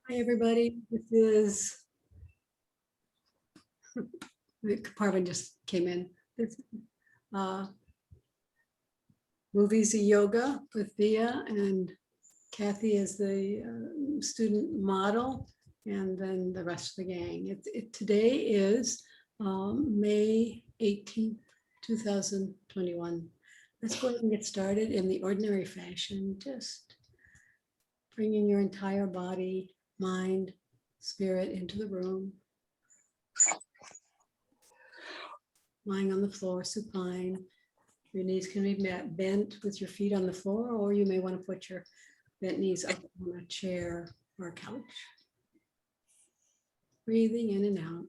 Hi, everybody. This is, Parvin just came in. This MoveEasy Yoga with Thea, and Kathy is the student model, and then the rest of the gang. Today is May 18th, 2021. Let's go ahead and get started in the ordinary fashion, just bringing your entire body, mind, spirit into the room. Lying on the floor, supine. Your knees can be bent with your feet on the floor, or you may want to put your bent knees up on a chair or a couch. Breathing in and out.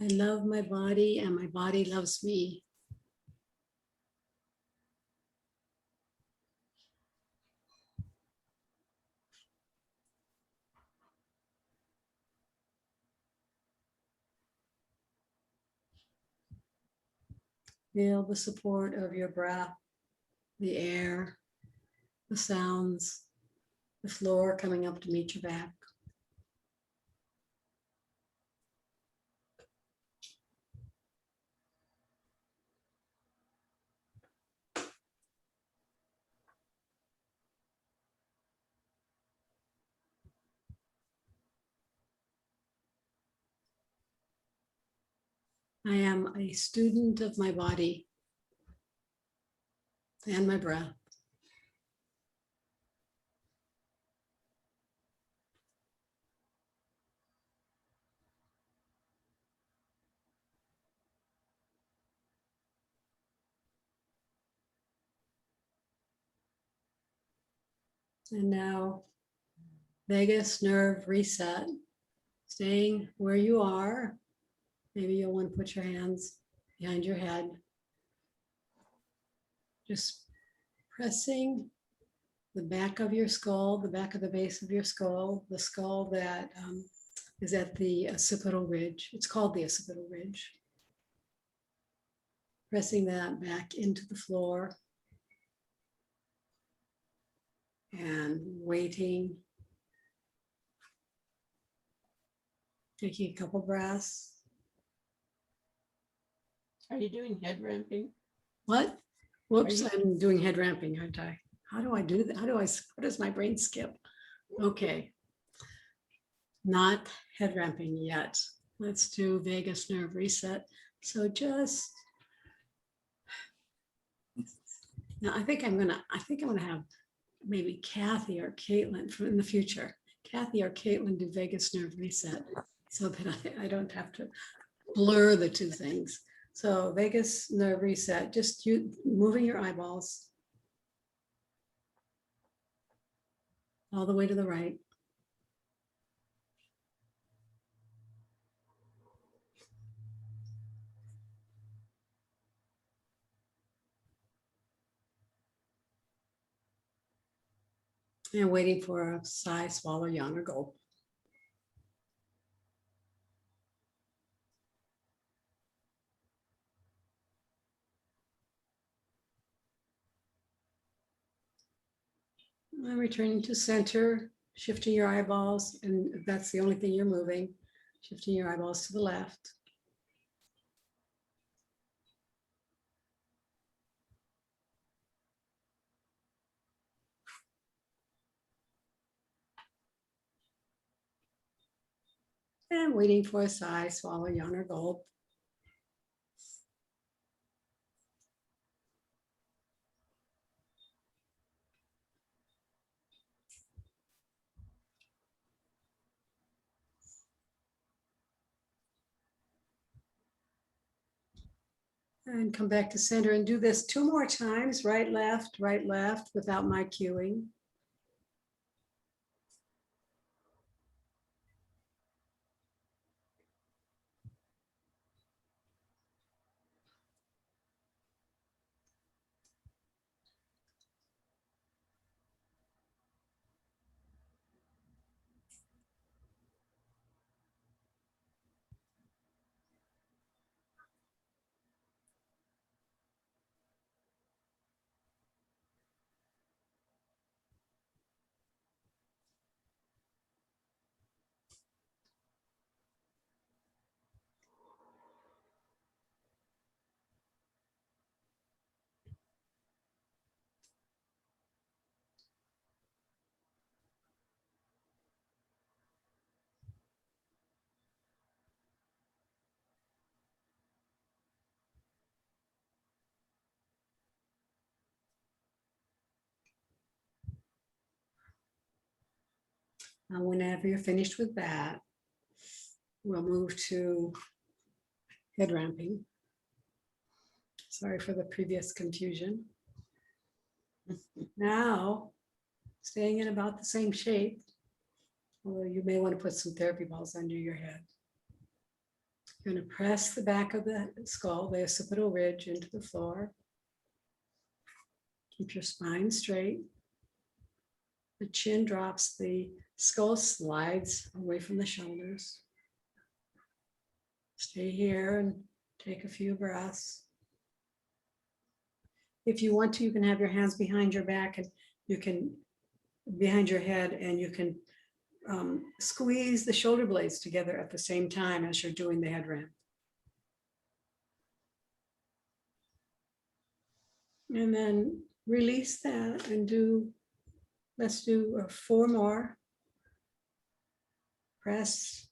I love my body and my body loves me. Feel the support of your breath, the air, the sounds, the floor coming up to meet your back. I am a student of my body and my breath. And now, vagus nerve reset, staying where you are. Maybe you'll want to put your hands behind your head. Just pressing the back of your skull, the back of the base of your skull, the skull that is at the occipital ridge. It's called the occipital ridge. Pressing that back into the floor and waiting. Taking a couple breaths. Are you doing head ramping? What? Whoops, I'm doing head ramping, aren't I? How do I do that? How does my brain skip? Okay. Not head ramping yet. Let's do vagus nerve reset. So just, now I think I'm gonna have maybe Kathy or Caitlin from in the future. Kathy or Caitlin do vagus nerve reset so that I don't have to blur the two things. So vagus nerve reset, just you moving your eyeballs all the way to the right. And waiting for a sigh, swallow, yawn, or gulp. And returning to center, shifting your eyeballs, and if that's the only thing you're moving, shifting your eyeballs to the left. And waiting for a sigh, swallow, yawn, or gulp. And come back to center and do this 2 more times, right, left, without my cueing. Now, whenever you're finished with that, we'll move to head ramping. Sorry for the previous confusion. Now, staying in about the same shape, although you may want to put some therapy balls under your head. You're going to press the back of the skull, the occipital ridge, into the floor. Keep your spine straight. The chin drops, the skull slides away from the shoulders. Stay here and take a few breaths. If you want to, you can have your hands behind your back and you can, behind your head, and you can squeeze the shoulder blades together at the same time as you're doing the head ramp. And then release that and let's do 4 more. Press,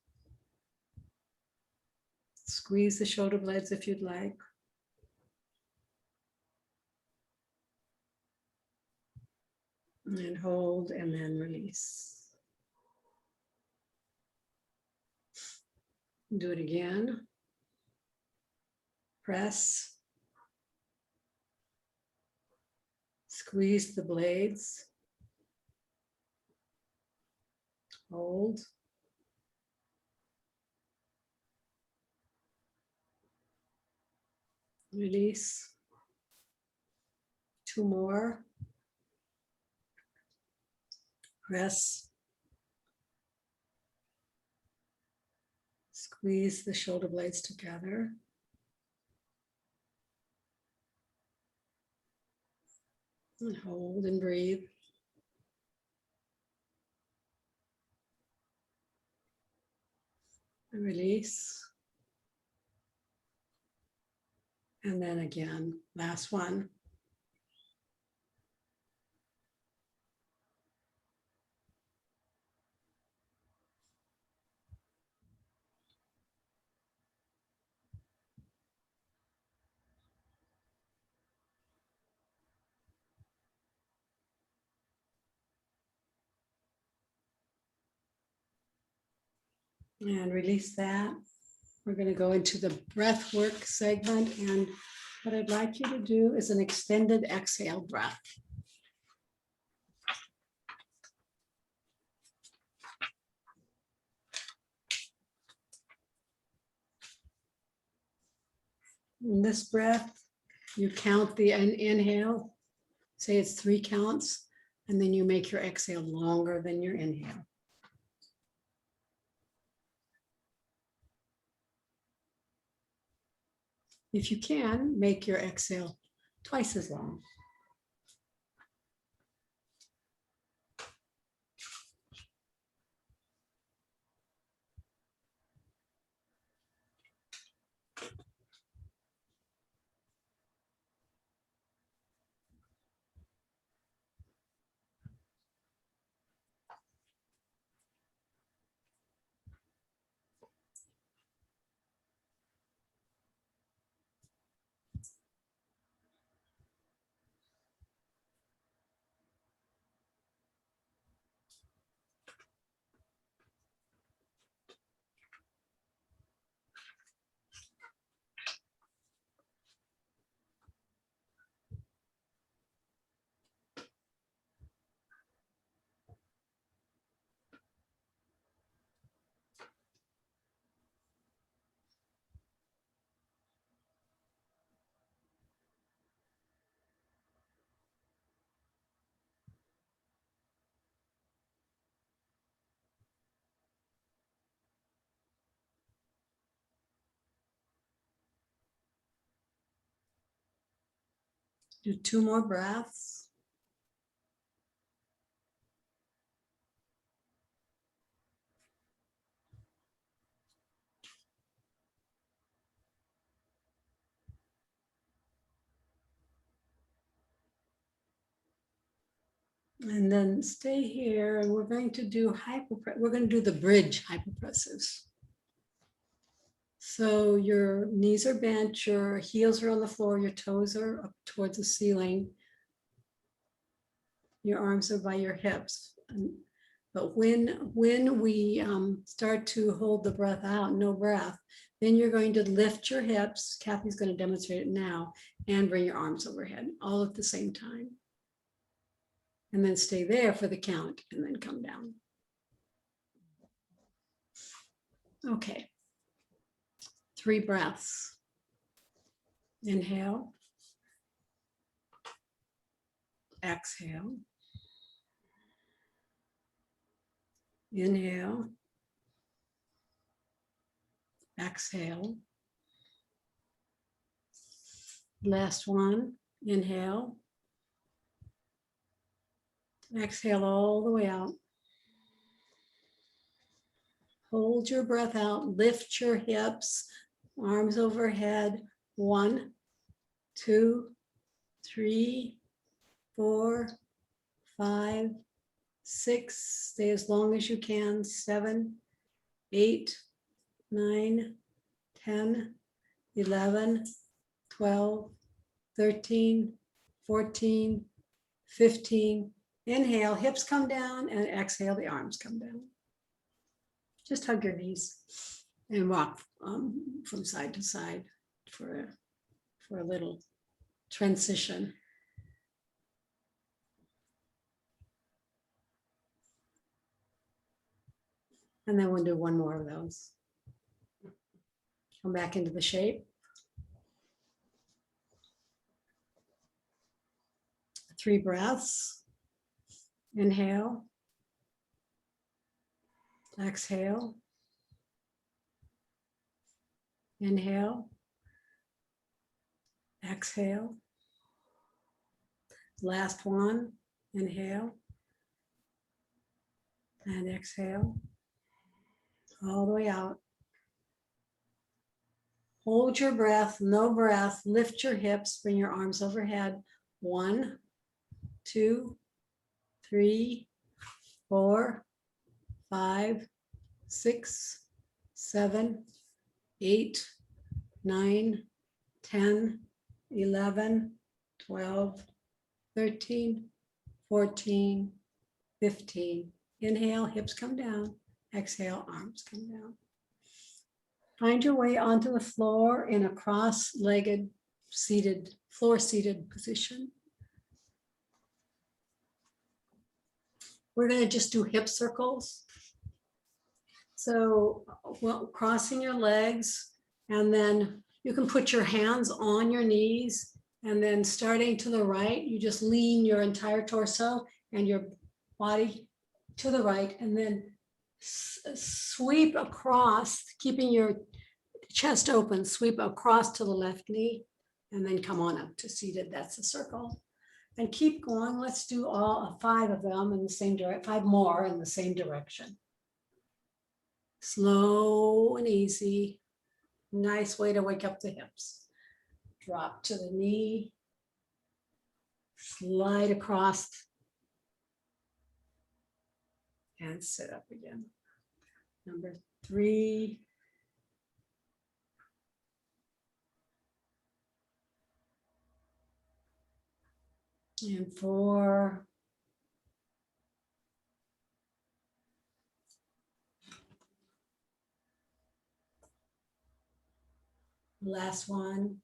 squeeze the shoulder blades if you'd like. And hold and then release. Do it again. Press. Squeeze the blades. Hold. Release. 2 more. Press. Squeeze the shoulder blades together. And hold and breathe. And release. And then again, last one. And release that. We're going to go into the breath work segment. And what I'd like you to do is an extended exhale breath. In this breath, you count the inhale, say it's 3 counts, and then you make your exhale longer than your inhale. If you can, make your exhale twice as long. Do 2 more breaths. And then stay here, and we're going to do we're going to do the bridge hypopressives. So your knees are bent, your heels are on the floor, your toes are up towards the ceiling. Your arms are by your hips. But when we start to hold the breath out, no breath, then you're going to lift your hips. Kathy's going to demonstrate it now, and bring your arms overhead, all at the same time. And then stay there for the count, and then come down. Okay. 3 breaths. Inhale. Exhale. Inhale. Exhale. Last one. Inhale. Exhale all the way out. Hold your breath out. Lift your hips. Arms overhead. 1, 2, 3, 4, 5, 6. Stay as long as you can. 7, 8, 9, 10, 11, 12, 13, 14, 15. Inhale, hips come down, and exhale, the arms come down. Just hug your knees and rock from side to side for a little transition. And then we'll do 1 more of those. Come back into the shape. 3 breaths. Inhale. Exhale. Inhale. Exhale. Last one. Inhale. And exhale. All the way out. Hold your breath, no breath. Lift your hips, bring your arms overhead. 1, 2, 3, 4, 5, 6, 7, 8, 9, 10, 11, 12, 13, 14, 15. Inhale, hips come down. Exhale, arms come down. Find your way onto the floor in a cross-legged, seated, floor-seated position. We're going to just do hip circles. So, well, crossing your legs, and then you can put your hands on your knees, and then starting to the right, you just lean your entire torso and your body to the right, and then sweep across, keeping your chest open, sweep across to the left knee, and then come on up to seated. That's a circle. And keep going. Let's do all 5 of them in the same direction, 5 more in the same direction. Slow and easy. Nice way to wake up the hips. Drop to the knee. Slide across. And sit up again. Number 3. And 4. Last one.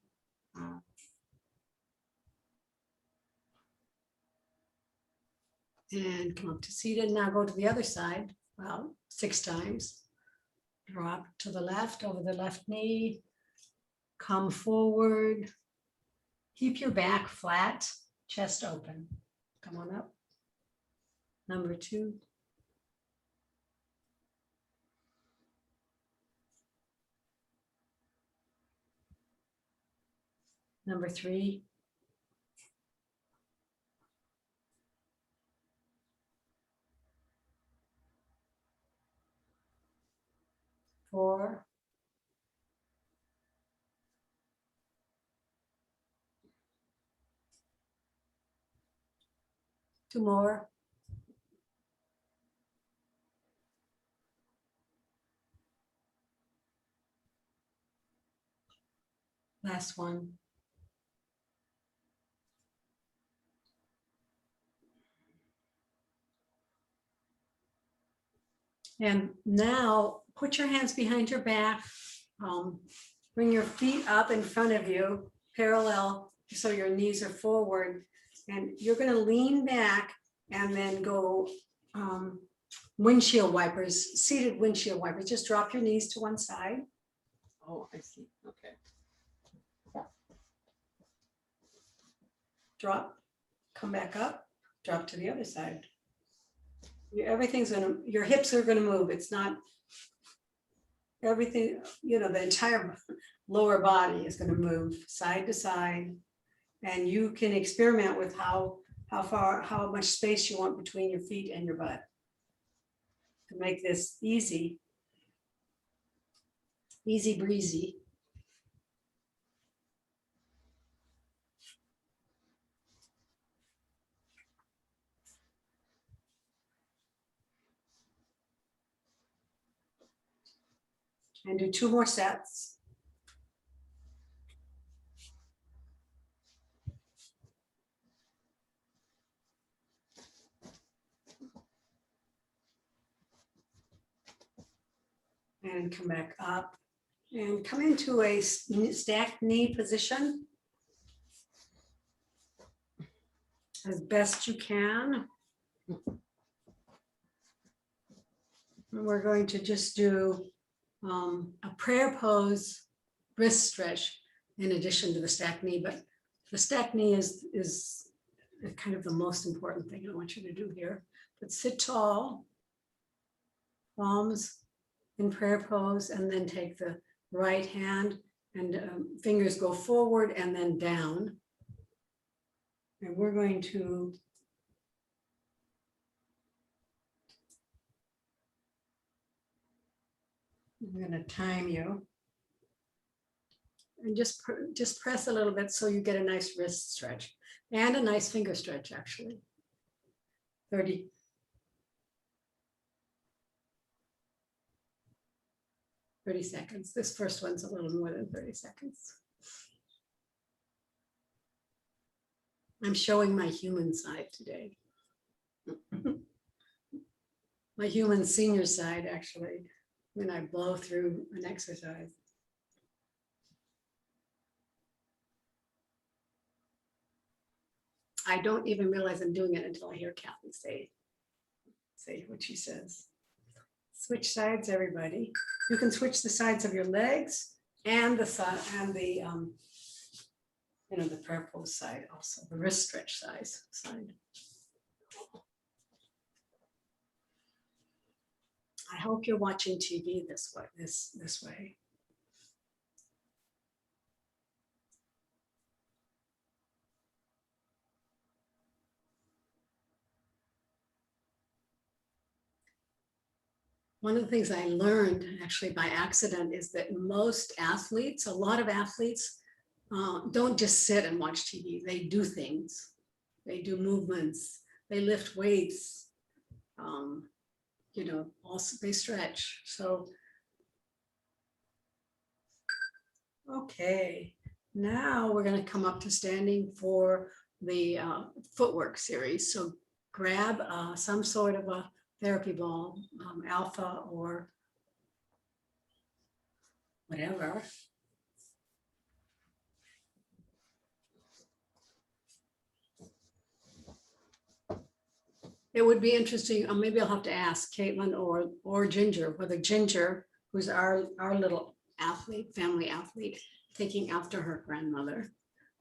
And come up to seated. Now go to the other side. Well, 6 times. Drop to the left, over the left knee. Come forward. Keep your back flat, chest open. Come on up. Number 2. Number 3. 2 more. Last one. And now put your hands behind your back. Bring your feet up in front of you, parallel, so your knees are forward. And you're going to lean back and then go windshield wipers, seated windshield wipers. Just drop your knees to one side. Oh, I see. Okay. Drop, come back up, drop to the other side. Everything's gonna, your hips are gonna move. It's not everything, the entire lower body is gonna move side to side. And you can experiment with how much space you want between your feet and your butt to make this easy breezy. And do 2 more sets. And come back up and come into a stacked knee position as best you can. And we're going to just do a prayer pose wrist stretch in addition to the stacked knee, but the stacked knee is kind of the most important thing I want you to do here. But sit tall, palms in prayer pose, and then take the right hand and fingers go forward and then down. And we're going to I'm going to time you. And just press a little bit so you get a nice wrist stretch and a nice finger stretch, actually. 30. 30 seconds. This first one's a little more than 30 seconds. I'm showing my human side today. My human senior side, actually, when I blow through an exercise. I don't even realize I'm doing it until I hear Kathy say what she says. Switch sides, everybody. You can switch the sides of your legs and the side and the the prayer pose side also, the wrist stretch side. I hope you're watching TV this way. One of the things I learned actually by accident is that most athletes, a lot of athletes, don't just sit and watch TV. They do things. They do movements. They lift weights. Also they stretch. So, okay. Now we're going to come up to standing for the footwork series. So grab some sort of a therapy ball, alpha or whatever. It would be interesting, maybe I'll have to ask Caitlin or Ginger, whether Ginger, who's our little athlete, family athlete, taking after her grandmother,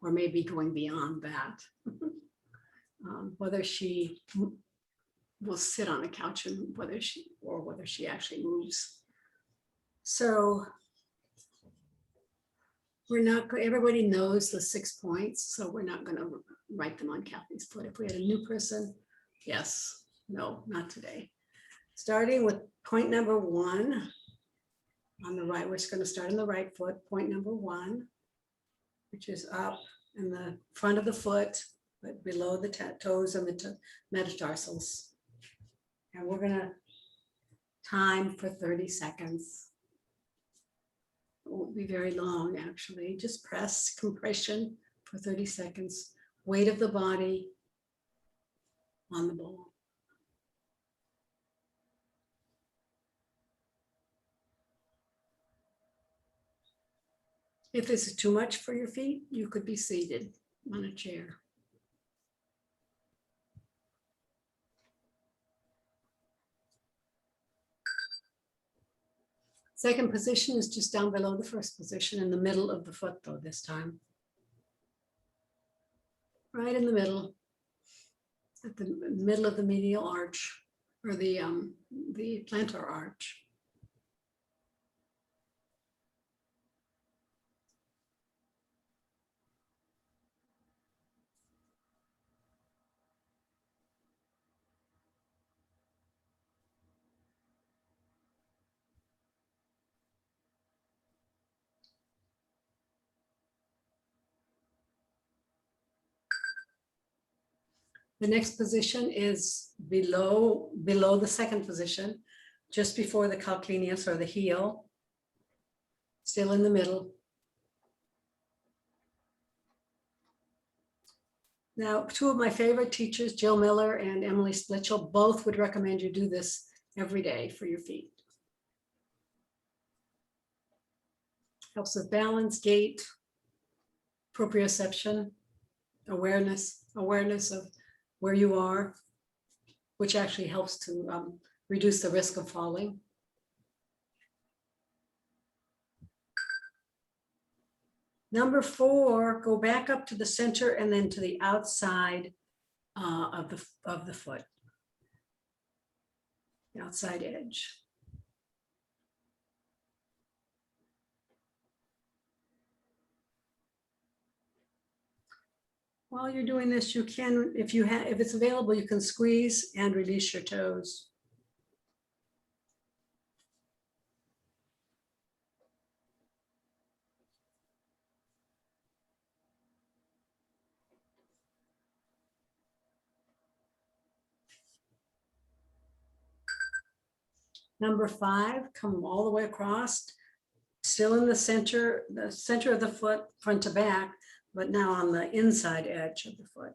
or maybe going beyond that, whether she will sit on a couch and whether she actually moves. So we're not, everybody knows the 6 points, so we're not going to write them on Kathy's foot. If we had a new person, yes, no, not today. Starting with point number 1 on the right, we're just going to start on the right foot, point number 1, which is up in the front of the foot, but below the toes and the metatarsals. And we're gonna time for 30 seconds. It won't be very long, actually. Just press, compression for 30 seconds. Weight of the body on the ball. If this is too much for your feet, you could be seated on a chair. Second position is just down below the first position, in the middle of the foot though this time. Right in the middle, at the middle of the medial arch, or the plantar arch. The next position is below the second position, just before the calcaneus or the heel, still in the middle. Now, two of my favorite teachers, Jill Miller and Emily Splitchell, both would recommend you do this every day for your feet. Helps with balance, gait, proprioception, awareness of where you are, which actually helps to reduce the risk of falling. Number 4, go back up to the center and then to the outside of the foot, the outside edge. While you're doing this, you can, if it's available, you can squeeze and release your toes. Number 5, come all the way across, still in the center of the foot, front to back, but now on the inside edge of the foot.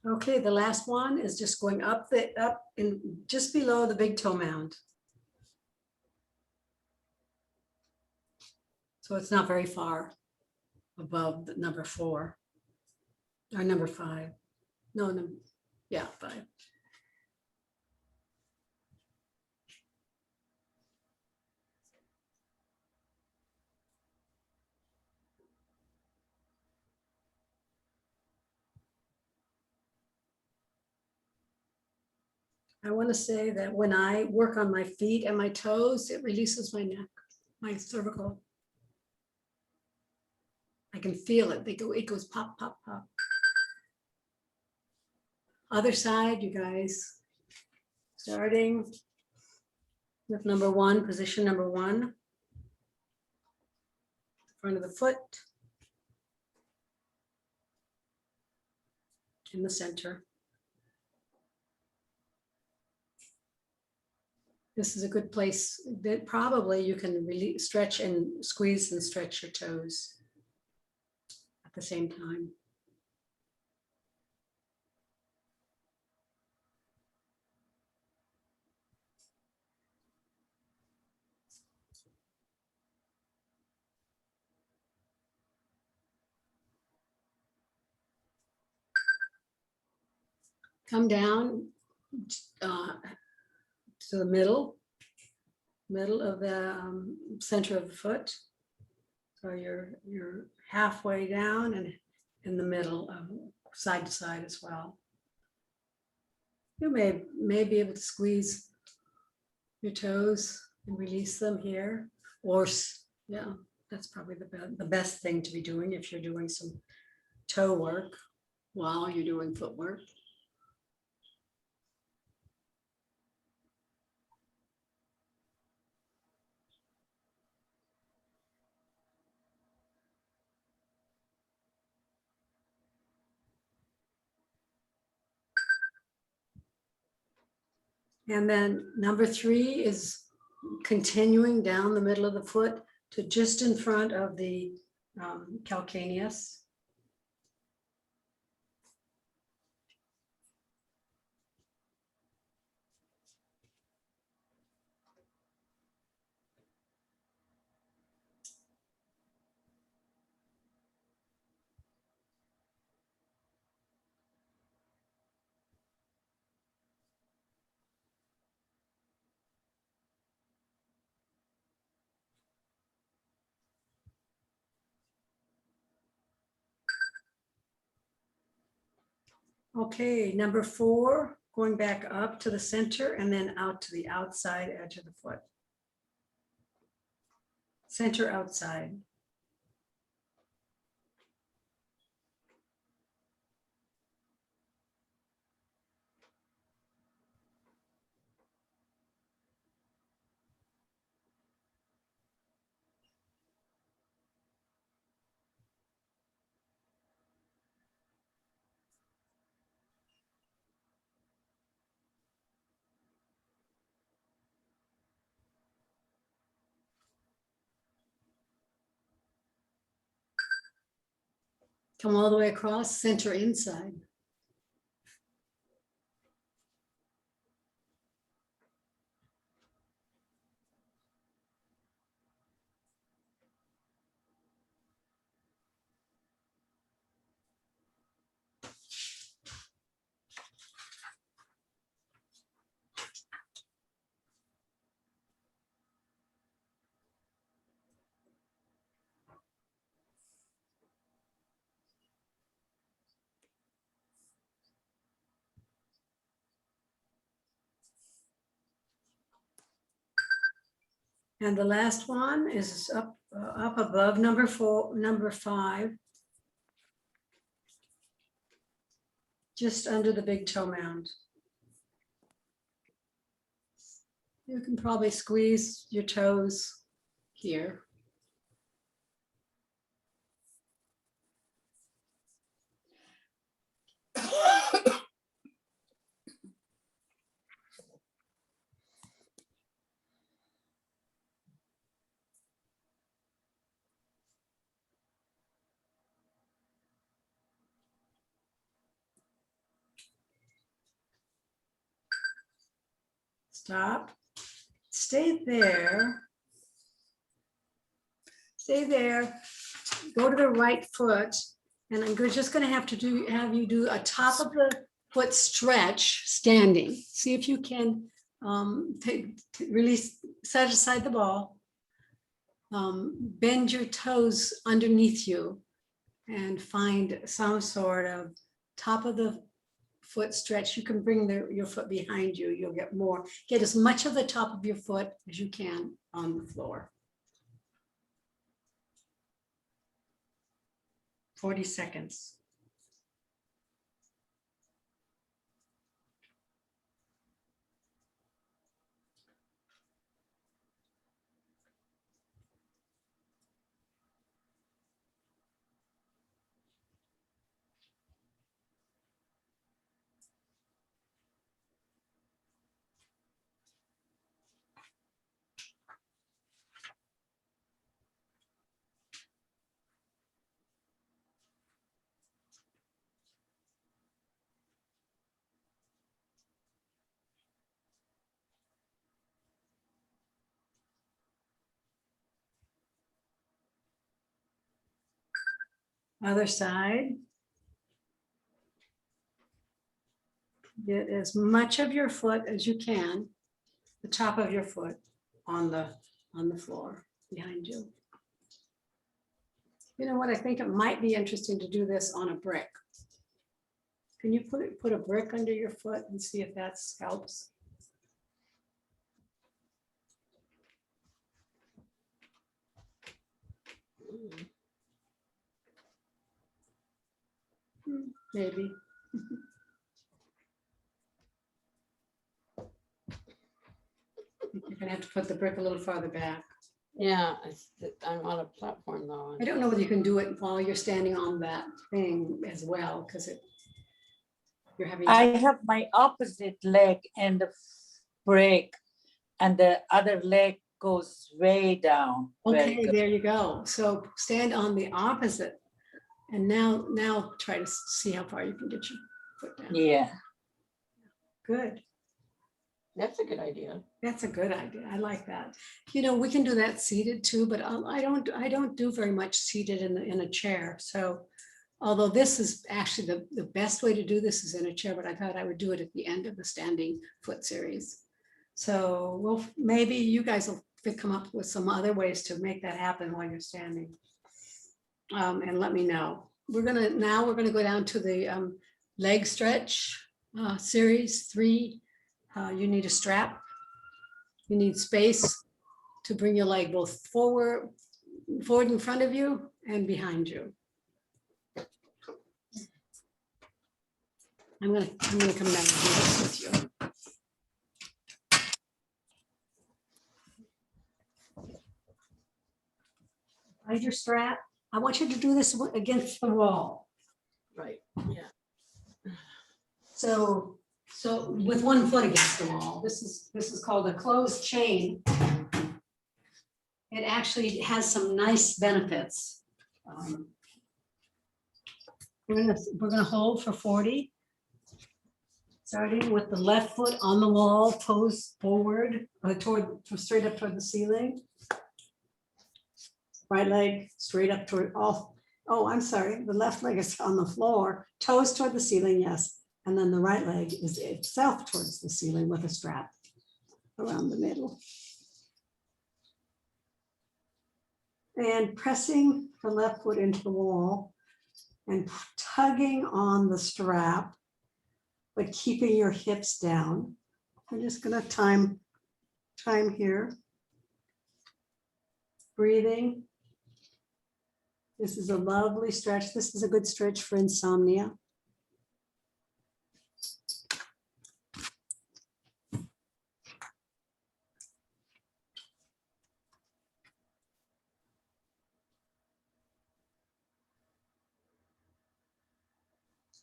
Okay, the last one is just going up in just below the big toe mound. So it's not very far above the number 4 or number 5. No, yeah, 5. I want to say that when I work on my feet and my toes, it releases my neck, my cervical. I can feel it. It goes pop, pop, pop. Other side, you guys. Starting with number 1, position number 1. Front of the foot. In the center. This is a good place that probably you can really stretch and squeeze and stretch your toes at the same time. Come down to the middle of the center of the foot. So you're halfway down and in the middle, side to side as well. You may be able to squeeze your toes and release them here, or yeah, that's probably the best thing to be doing if you're doing some toe work while you're doing footwork. And then number 3 is continuing down the middle of the foot to just in front of the calcaneus. Okay, number 4, going back up to the center and then out to the outside edge of the foot. Center outside. Come all the way across, center inside. And the last one is up above number 5, just under the big toe mound. You can probably squeeze your toes here. Stop. Stay there. Stay there. Go to the right foot. And I'm just going to have you do a top of the foot stretch standing. See if you can release, set aside the ball. Bend your toes underneath you and find some sort of top of the foot stretch. You can bring your foot behind you. You'll get as much of the top of your foot as you can on the floor. 40 seconds. Other side. Get as much of your foot as you can, the top of your foot on the floor behind you. You know what? I think it might be interesting to do this on a brick. Can you put a brick under your foot and see if that helps? Maybe. You're gonna have to put the brick a little farther back. Yeah, I'm on a platform though. I don't know whether you can do it while you're standing on that thing as well, because you're having. I have my opposite leg in the break, and the other leg goes way down. Very Okay, good. there you go. So stand on the opposite. And now try to see how far you can get your foot down. Yeah. Good. That's a good idea. That's a good idea. I like that. You know, we can do that seated too, but I don't do very much seated in a chair. So although this is actually the best way to do this is in a chair, but I thought I would do it at the end of the standing foot series. So maybe you guys will come up with some other ways to make that happen while you're standing. And let me know. We're gonna go down to the leg stretch series 3. You need a strap. You need space to bring your leg both forward in front of you and behind you. I'm gonna come down and do this with you. Find your strap. I want you to do this against the wall. Right, yeah. So with one foot against the wall, this is called a closed chain. It actually has some nice benefits. We're gonna hold for 40. Starting with the left foot on the wall, toes forward, straight up toward the ceiling. Right leg straight up toward I'm sorry, the left leg is on the floor, toes toward the ceiling, yes. And then the right leg is itself towards the ceiling with a strap around the middle. And pressing the left foot into the wall and tugging on the strap, but keeping your hips down. I'm just gonna time here. Breathing. This is a lovely stretch. This is a good stretch for insomnia.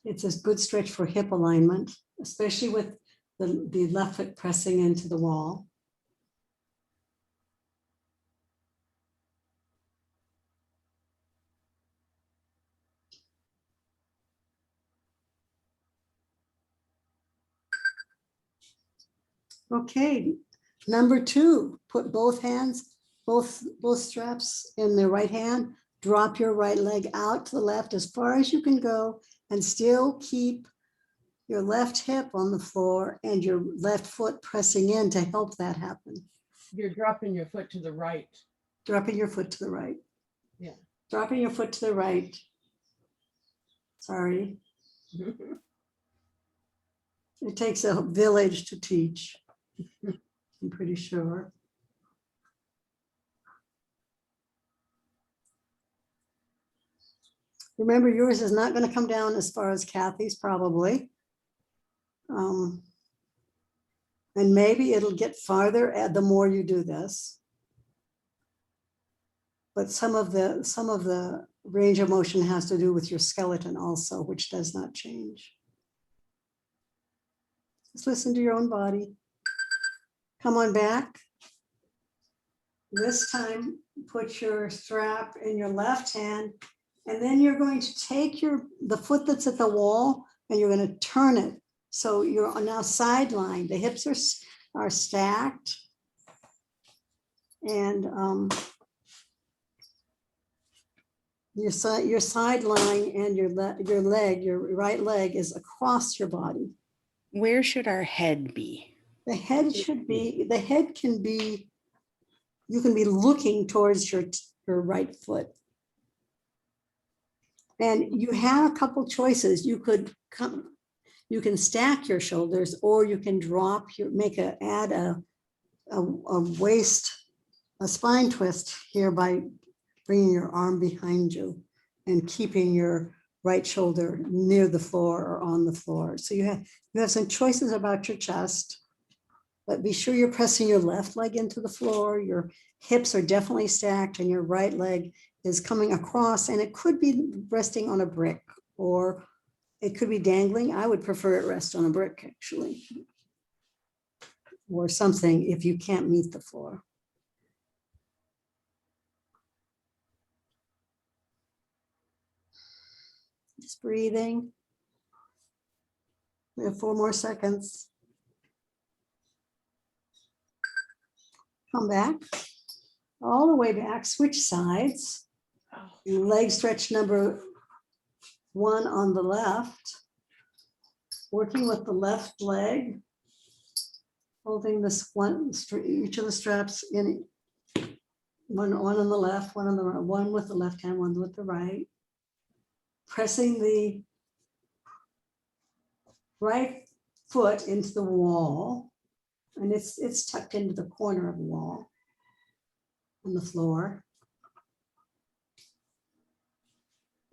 It's a good stretch for hip alignment, especially with the left foot pressing into the wall. Okay, number 2, put both hands, both straps in the right hand, drop your right leg out to the left as far as you can go and still keep your left hip on the floor and your left foot pressing in to help that happen. You're dropping your foot to the right. Dropping your foot to the right. Yeah. Dropping your foot to the right. Sorry. It takes a village to teach. I'm pretty sure. Remember, yours is not going to come down as far as Kathy's probably. And maybe it'll get farther the more you do this. But some of the range of motion has to do with your skeleton also, which does not change. Just listen to your own body. Come on back. This time, put your strap in your left hand, and then you're going to take the foot that's at the wall, and you're going to turn it. So you're now sidelined. The hips are stacked, and your sideline and your right leg is across your body. Where should our head be? The head can be, you can be looking towards your right foot. And you have a couple choices. You can stack your shoulders, or you can drop your, add a spine twist here by bringing your arm behind you and keeping your right shoulder near the floor or on the floor. So you have some choices about your chest, but be sure you're pressing your left leg into the floor. Your hips are definitely stacked and your right leg is coming across, and it could be resting on a brick or it could be dangling. I would prefer it rest on a brick actually, or something if you can't meet the floor. Just breathing. We have 4 more seconds. Come back, all the way back, switch sides. Leg stretch number 1 on the left. Working with the left leg. Holding this one, each of the straps in, one on the left, one on the right, one with the left hand, one with the right. Pressing the right foot into the wall, and it's tucked into the corner of the wall on the floor.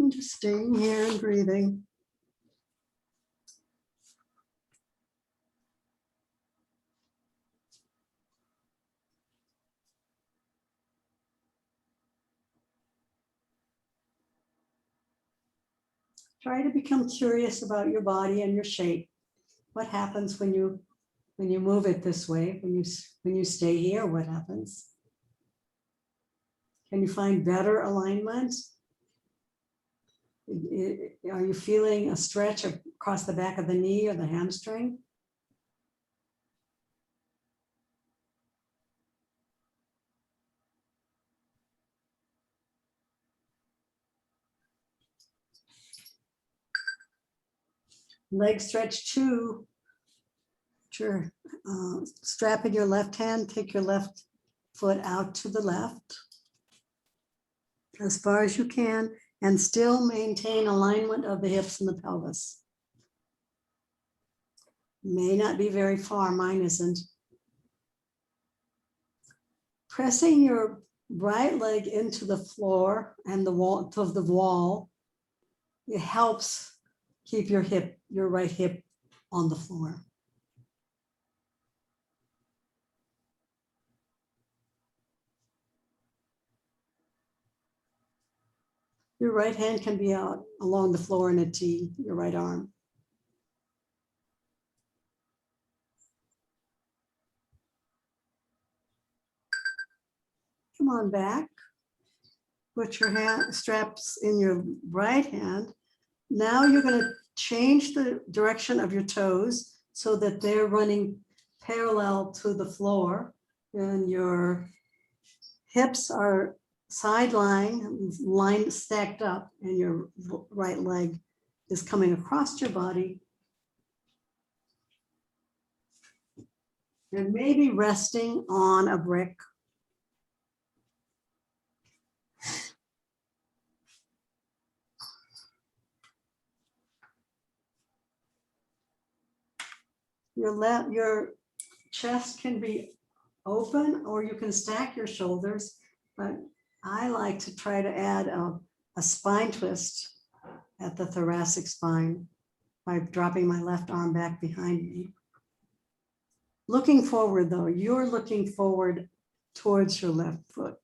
And just staying here and breathing. Try to become curious about your body and your shape. What happens when you move it this way? When you stay here, what happens? Can you find better alignment? Are you feeling a stretch across the back of the knee or the hamstring? Leg stretch 2. Sure. Strap in your left hand, take your left foot out to the left as far as you can, and still maintain alignment of the hips and the pelvis. May not be very far, mine isn't. Pressing your right leg into the floor and the wall of the wall, it helps keep your right hip on the floor. Your right hand can be out along the floor in a T, your right arm. Come on back. Put your straps in your right hand. Now you're going to change the direction of your toes so that they're running parallel to the floor, and your hips are sideline, line stacked up, and your right leg is coming across your body. And maybe resting on a brick. Your chest can be open, or you can stack your shoulders, but I like to try to add a spine twist at the thoracic spine by dropping my left arm back behind me. Looking forward though, you're looking forward towards your left foot.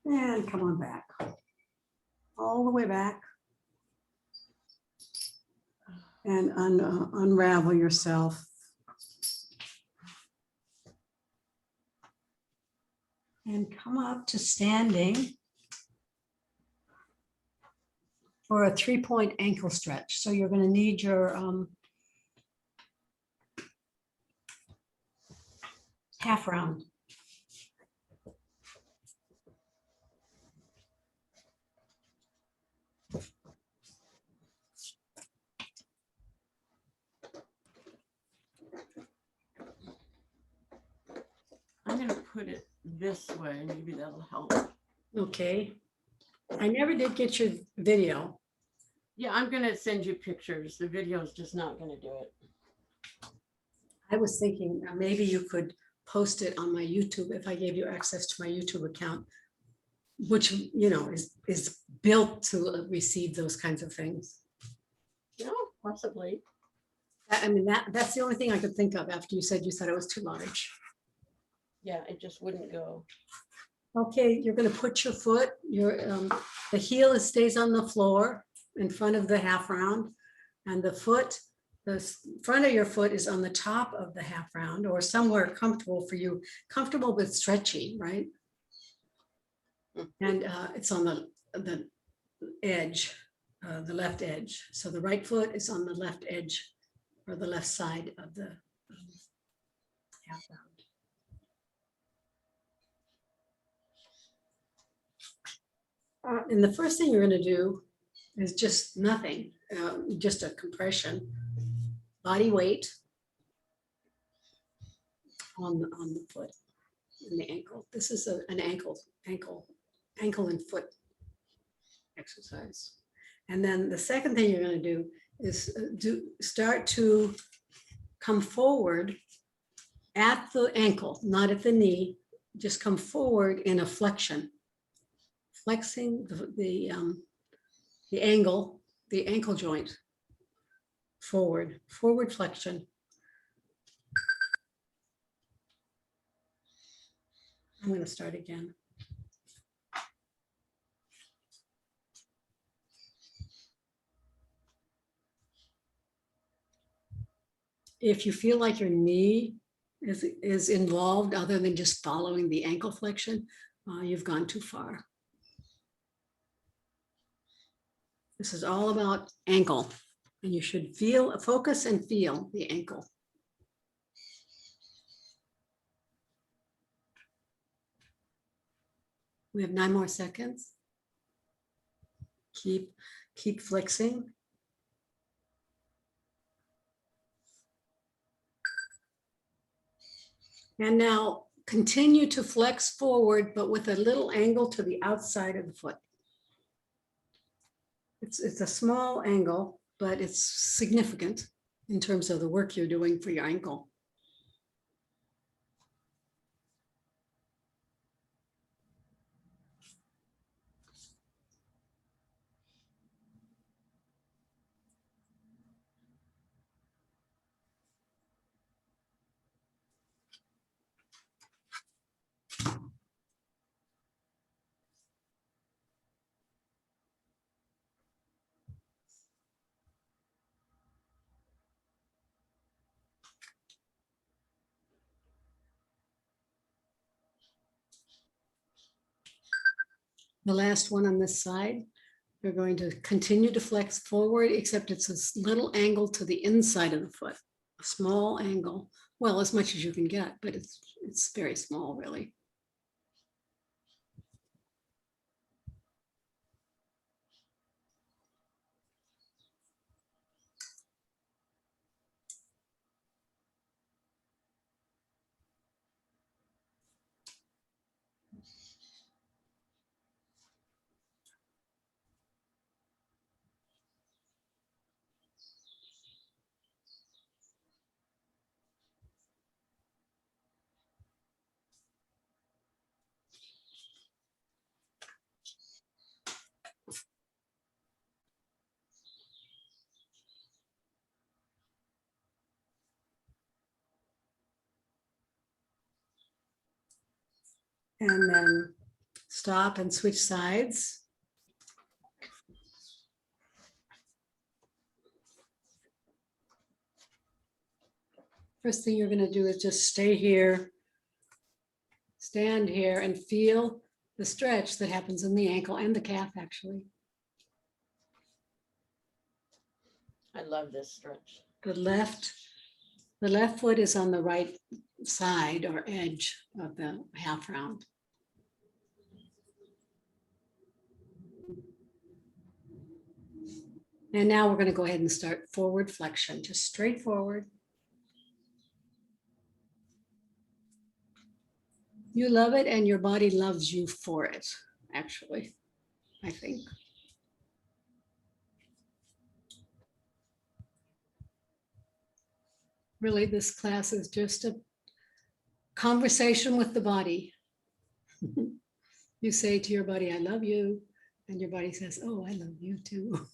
And come on back. All the way back. And unravel yourself. And come up to standing. for a 3-point ankle stretch. So you're going to need your half round. I'm gonna put it this way, maybe that'll help. Okay. I never did get your video. Yeah, I'm gonna send you pictures. The video is just not gonna do it. I was thinking maybe you could post it on my YouTube if I gave you access to my YouTube account, which, you know, is built to receive those kinds of things. No, possibly. I mean, that's the only thing I could think of after you said it was too large. Yeah, it just wouldn't go. Okay, you're going to put your foot, the heel stays on the floor in front of the half round, and the front of your foot is on the top of the half round or somewhere comfortable for you, comfortable but stretchy, right? And it's on the edge, the left edge. So the right foot is on the left edge or the left side of the half round. And the first thing you're going to do is just nothing, just a compression, body weight on the foot and the ankle. This is an ankle and foot exercise. And then the second thing you're going to do is start to come forward at the ankle, not at the knee. Just come forward in a flexion. Flexing the ankle joint forward flexion. I'm going to start again. If you feel like your knee is involved other than just following the ankle flexion, you've gone too far. This is all about ankle, and you should focus and feel the ankle. We have 9 more seconds. Keep flexing. And now continue to flex forward, but with a little angle to the outside of the foot. It's a small angle, but it's significant in terms of the work you're doing for your ankle. The last one on this side, you're going to continue to flex forward, except it's a little angle to the inside of the foot, a small angle. Well, as much as you can get, but it's very small, really. And then stop and switch sides. First thing you're going to do is just stay here, stand here, and feel the stretch that happens in the ankle and the calf, actually. I love this stretch. The left foot is on the right side or edge of the half round. And now we're going to go ahead and start forward flexion, just straight forward. You love it and your body loves you for it, actually, I think. Really, this class is just a conversation with the body. You say to your body, I love you. And your body says, oh, I love you too.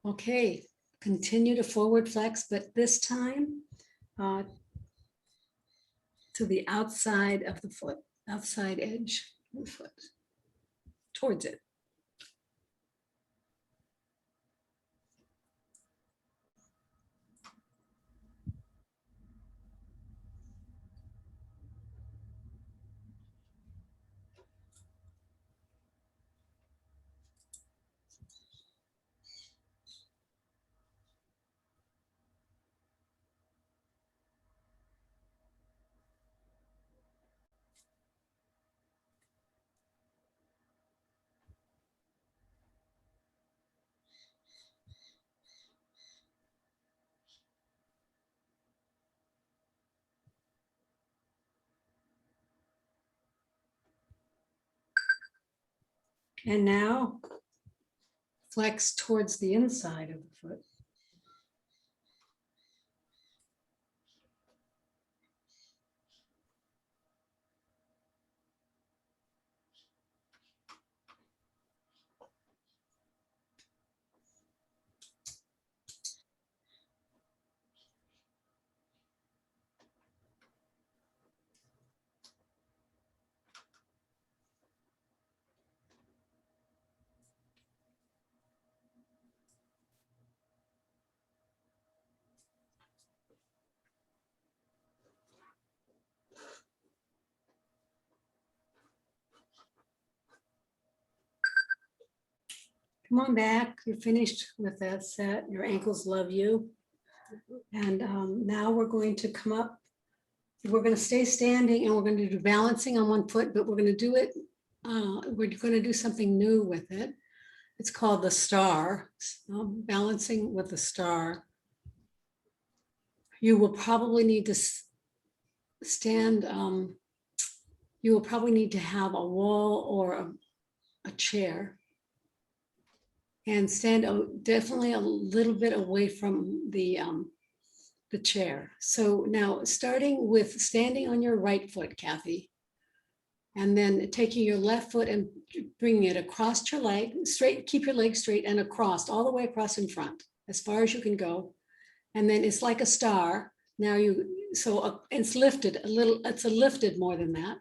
Okay, continue to forward flex, but this time to the outside of the foot, outside edge of the foot, towards it. And now flex towards the inside of the foot. Come on back. You're finished with that set. Your ankles love you. And now we're going to come up. We're going to stay standing and we're going to do balancing on one foot, but we're going to do it. We're going to do something new with it. It's called the star, balancing with the star. You will probably need to stand. You will probably need to have a wall or a chair. And stand definitely a little bit away from the chair. So now starting with standing on your right foot, Kathy, and then taking your left foot and bringing it across your leg, straight, keep your leg straight and across, all the way across in front, as far as you can go. And then it's like a star. Now it's lifted a little, it's lifted more than that.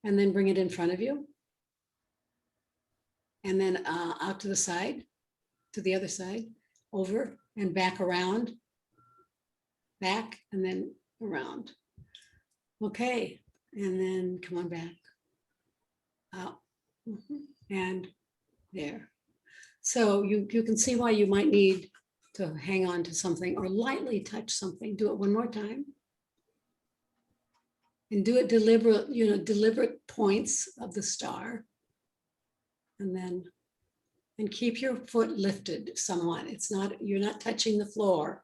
And then bring it in front of you. And then out to the side. To the other side, over and back around, back and then around. Okay, and then come on back, out, and there. So you can see why you might need to hang on to something or lightly touch something. Do it one more time. And do it deliberate, deliberate points of the star. And then and keep your foot lifted somewhat. You're not touching the floor.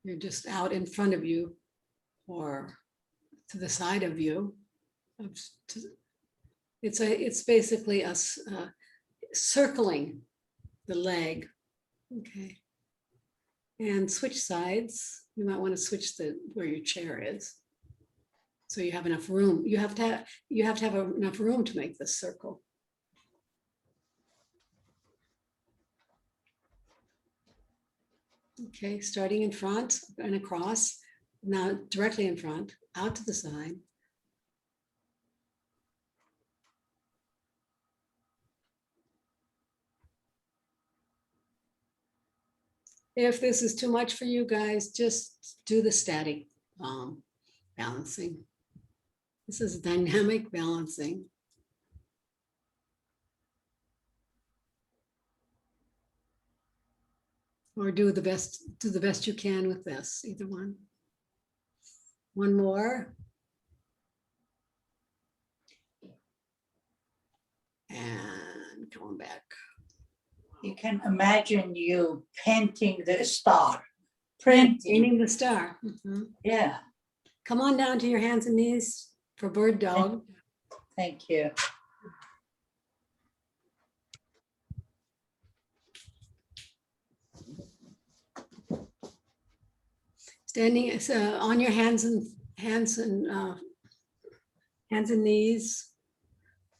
You're just out in front of you or to the side of you. It's basically us circling the leg. Okay. And switch sides. You might want to switch where your chair is. So you have enough room. You have to have enough room to make this circle. Okay, starting in front and across, now directly in front, out to the side. If this is too much for you guys, just do the static balancing. This is dynamic balancing. Or do the best you can with this, either one. One more. And come on back. You can imagine you painting the star. Painting the star. Mhm. Yeah, Come on down to your hands and knees for bird dog. thank you. Standing on your hands and knees.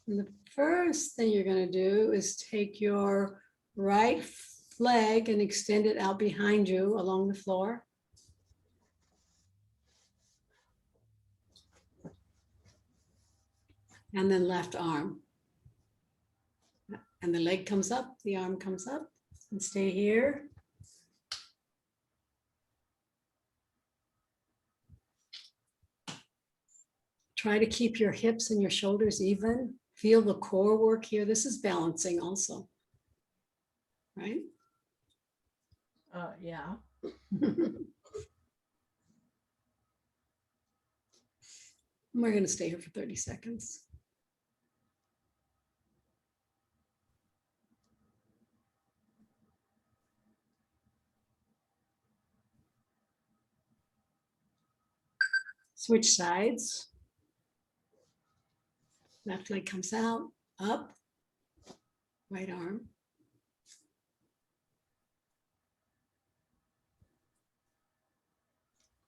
And the first thing you're going to do is take your right leg and extend it out behind you along the floor. And then left arm. And the leg comes up, the arm comes up, and stay here. Try to keep your hips and your shoulders even. Feel the core work here. This is balancing also, right? Yeah. We're going to stay here for 30 seconds. Switch sides. Left leg comes out, up, right arm.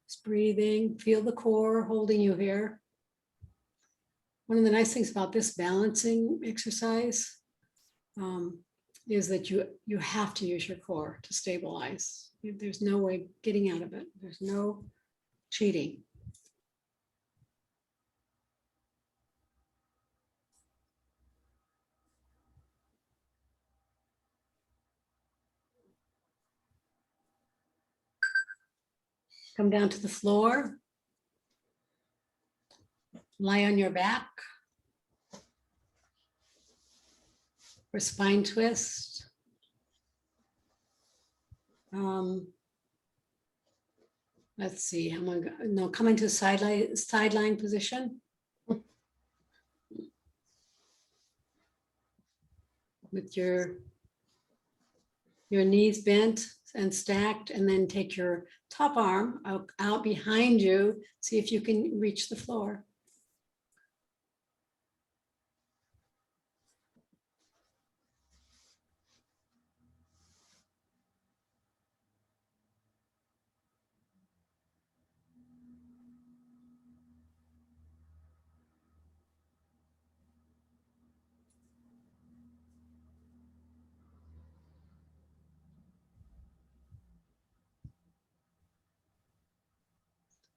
Just breathing, feel the core holding you here. One of the nice things about this balancing exercise is that you have to use your core to stabilize. There's no way getting out of it. There's no cheating. Come down to the floor. Lie on your back. For spine twist. Let's see, I'm gonna go, no, come into sideline position. With your knees bent and stacked, and then take your top arm out behind you. See if you can reach the floor.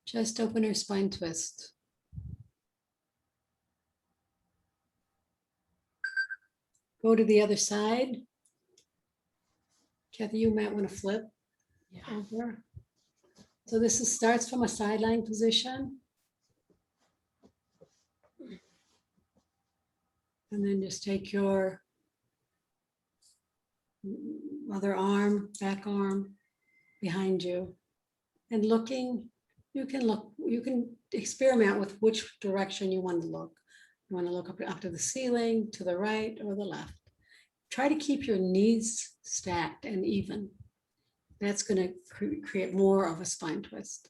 Chest opener, spine twist. Go to the other side. Kathy, you might want to flip Yeah. over. So this starts from a sideline position. And then just take your other arm, back arm behind you. And looking, you can experiment with which direction you want to look. You want to look up to the ceiling, to the right or the left. Try to keep your knees stacked and even. That's going to create more of a spine twist.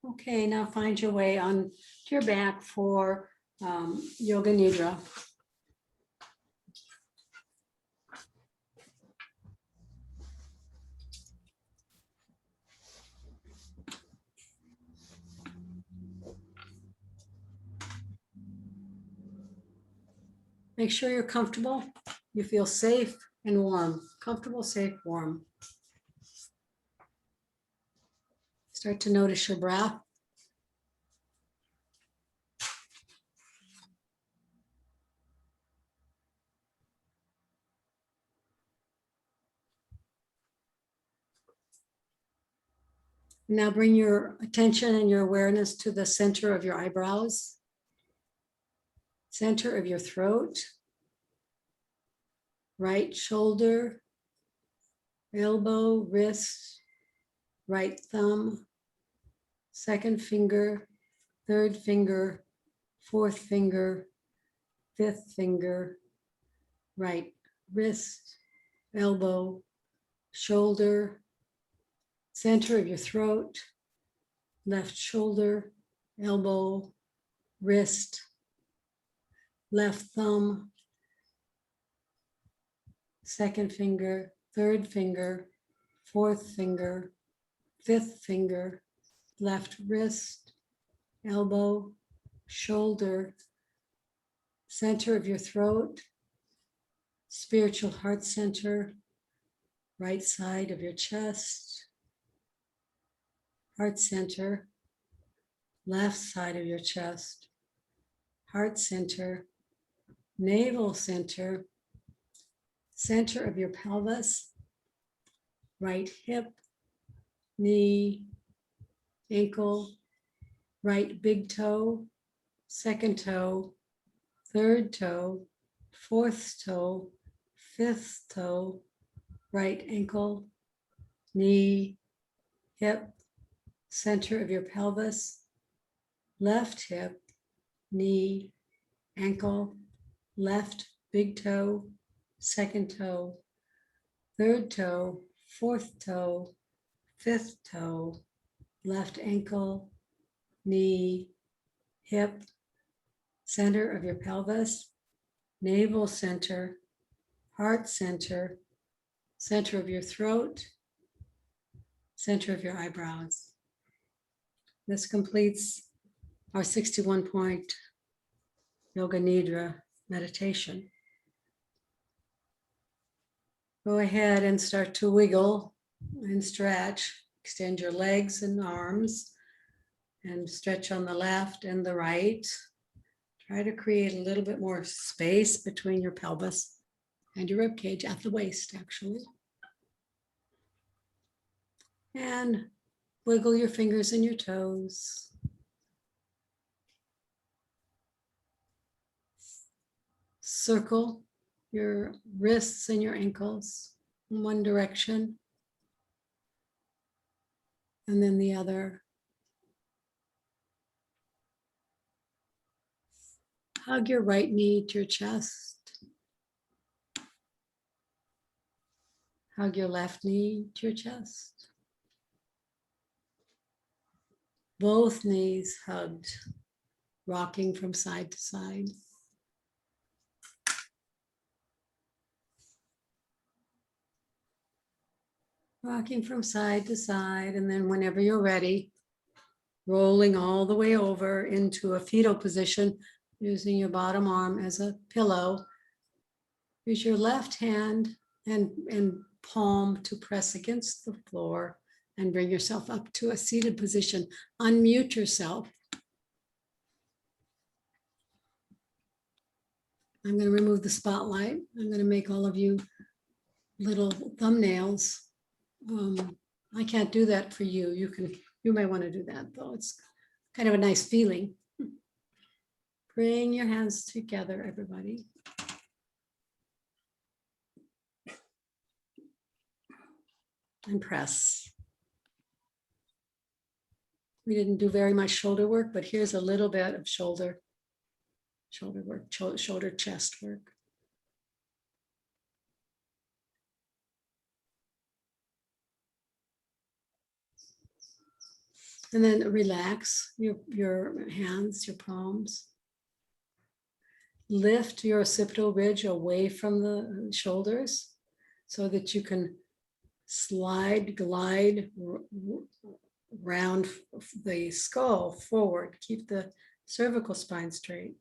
Okay, now find your way on to your back for Yoga Nidra. Make sure you're comfortable. You feel safe and warm. Comfortable, safe, warm. Start to notice your breath Now bring your attention and your awareness to the center of your eyebrows, center of your throat, right shoulder, elbow, wrist, right thumb, second finger, third finger, fourth finger, fifth finger, right wrist, elbow, shoulder, center of your throat, left shoulder, elbow, wrist, left thumb, second finger, third finger, fourth finger, fifth finger, left wrist, elbow, shoulder, center of your throat, spiritual heart center, right side of your chest, heart center, left side of your chest, heart center, navel center, center of your pelvis, right hip, knee, ankle, right big toe, second toe, third toe, fourth toe, fifth toe, right ankle, knee, hip, center of your pelvis, left hip, knee, ankle, left big toe, second toe, third toe, fourth toe, fifth toe, left ankle, knee, hip, center of your pelvis, navel center, heart center, center of your throat, center of your eyebrows. This completes our 61-point Yoga Nidra meditation. Go ahead and start to wiggle and stretch. Extend your legs and arms and stretch on the left and the right. Try to create a little bit more space between your pelvis and your rib cage at the waist, actually. And wiggle your fingers and your toes. Circle your wrists and your ankles in one direction and then the other. Hug your right knee to your chest. Hug your left knee to your chest. Both knees hugged, rocking from side to side. Rocking from side to side, and then whenever you're ready, rolling all the way over into a fetal position, using your bottom arm as a pillow. Use your left hand and palm to press against the floor and bring yourself up to a seated position. Unmute yourself. I'm going to remove the spotlight. I'm going to make all of you little thumbnails. I can't do that for you. You may want to do that though. It's kind of a nice feeling. Bring your hands together, everybody. And press. We didn't do very much shoulder work, but here's a little bit of shoulder work, shoulder chest work. And then relax your hands, your palms. Lift your occipital ridge away from the shoulders so that you can glide round the skull forward. Keep the cervical spine straight.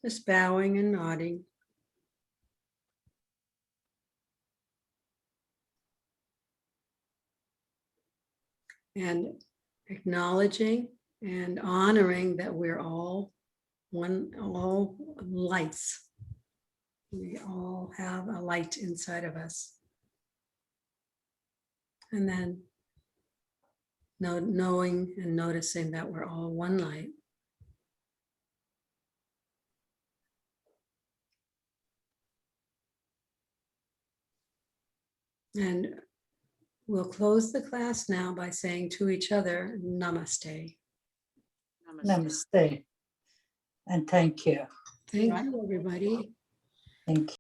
Just bowing and nodding. And acknowledging and honoring that we're all all lights. We all have a light inside of us. And then knowing and noticing that we're all one light. And we'll close the class now by saying to each other, Namaste. Namaste. And thank you. Thank you, everybody. Thank you.